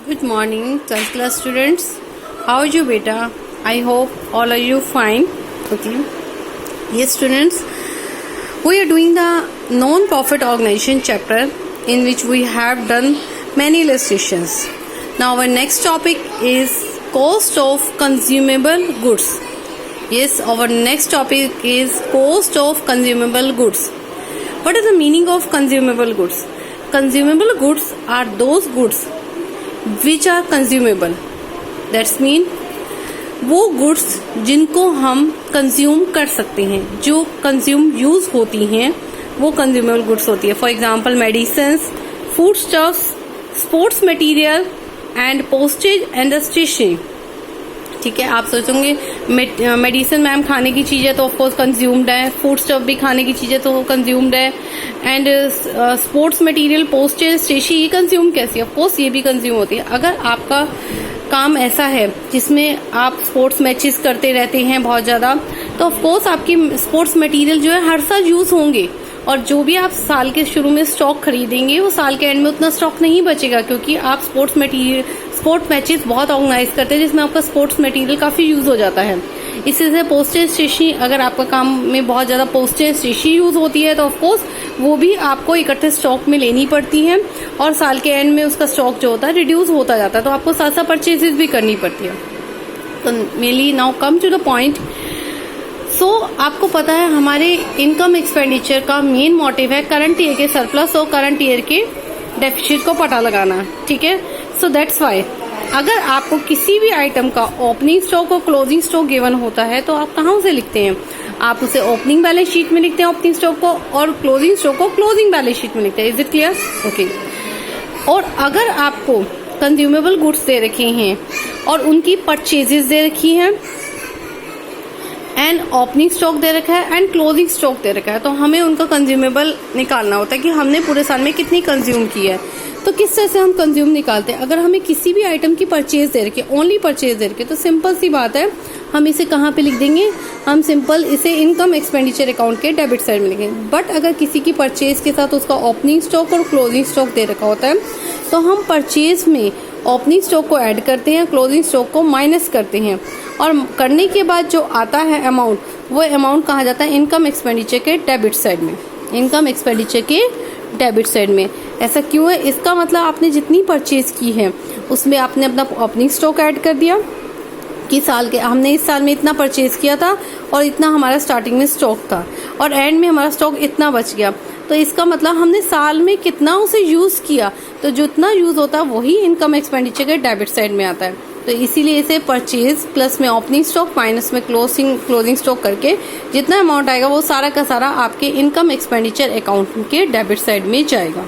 Good morning, 12th class students. How are you, beta? I hope all are you fine. Okay. Yes, students. We are doing the non-profit organization chapter, in which we have done many illustrations. Now our next topic is cost of consumable goods. Yes, our next topic is cost of consumable goods. What is the meaning of consumable goods? Consumable goods are those goods which are consumable. That's mean वो goods जिनको हम consume कर सकते हैं, जो consume use होती हैं, वो कंज्यूमेबल गुड्स होती है. For example medicines, food stuffs, sports material and postage and stationery. ठीक है, आप सोचोगे मेडिसिन मैम खाने की चीज है तो ऑफकोर्स कंज्यूम्ड है, फूड स्टफ भी खाने की चीज है तो कंज्यूम्ड है, and sports material, postage, stationery ये कंज्यूम कैसी है? ऑफकोर्स ये भी कंज्यूम होती है. अगर आपका काम ऐसा है जिसमें आप स्पोर्ट्स मैचेस करते रहते हैं बहुत ज्यादा, तो ऑफकोर्स आपकी स्पोर्ट्स मटेरियल जो है हर साल यूज होंगे, और जो भी आप साल के शुरू में स्टॉक खरीदेंगे वो साल के एंड में उतना स्टॉक नहीं बचेगा, क्योंकि आप स्पोर्ट्स मैचेस बहुत ऑर्गेनाइज करते हैं जिसमें आपका स्पोर्ट्स मटेरियल काफी यूज हो जाता है. इसी से पोस्टेज स्टेशनरी, अगर आपका काम में बहुत ज्यादा पोस्टेज स्टेशनरी यूज होती है तो ऑफकोर्स वो भी आपको इकट्ठे स्टॉक में लेनी पड़ती है, और साल के एंड में उसका स्टॉक जो होता है रिड्यूस होता जाता है, तो आपको साथ साथ परचेजेस भी करनी पड़ती है. तो mainly now come to the point. So आपको पता है हमारे इनकम एक्सपेंडिचर का मेन मोटिव है करंट ईयर के सरप्लस और करंट ईयर के डेफिसिट को पता लगाना. ठीक है, सो दैट्स वाई अगर आपको किसी भी आइटम का ओपनिंग स्टॉक और क्लोजिंग स्टॉक गिवन होता है तो आप कहाँ से लिखते हैं? आप उसे ओपनिंग बैलेंस शीट में लिखते हैं ओपनिंग स्टॉक को, और क्लोजिंग स्टॉक को क्लोजिंग बैलेंस शीट में लिखते हैं. Is it clear? ओके. और अगर आपको कंज्यूमेबल गुड्स दे रखे हैं और उनकी परचेजेस दे रखी हैं, एंड ओपनिंग स्टॉक दे रखा है एंड क्लोजिंग स्टॉक दे रखा है, तो हमें उनका कंज्यूमेबल निकालना होता है कि हमने पूरे साल में कितनी कंज्यूम की है. तो किस तरह से हम कंज्यूम निकालते हैं? अगर हमें किसी भी आइटम की परचेज दे रखी है, ओनली परचेज दे रखी है, तो सिंपल सी बात है, हम इसे कहाँ पे लिख देंगे? हम सिंपल इसे इनकम एक्सपेंडिचर अकाउंट के डेबिट साइड में लिखेंगे. बट अगर किसी की परचेज के साथ उसका ओपनिंग स्टॉक और क्लोजिंग स्टॉक दे रखा होता है, तो हम परचेज में ओपनिंग स्टॉक को ऐड करते हैं, क्लोजिंग स्टॉक को माइनस करते हैं, और करने के बाद जो आता है अमाउंट, वो अमाउंट कहा जाता है इनकम एक्सपेंडिचर के डेबिट साइड में. इनकम एक्सपेंडिचर के डेबिट साइड में. ऐसा क्यों है? इसका मतलब आपने जितनी परचेज की है उसमें आपने अपना ओपनिंग स्टॉक ऐड कर दिया कि हमने इस साल में इतना परचेज किया था और इतना हमारा स्टार्टिंग में स्टॉक था, और एंड में हमारा स्टॉक इतना बच गया, तो इसका मतलब हमने साल में कितना उसे यूज किया, तो जितना यूज होता है वही इनकम एक्सपेंडिचर के डेबिट साइड में आता है. तो इसीलिए इसे परचेज प्लस में ओपनिंग स्टॉक माइनस में क्लोजिंग स्टॉक करके जितना अमाउंट आएगा वो सारा का सारा आपके इनकम एक्सपेंडिचर अकाउंट के डेबिट साइड में जाएगा.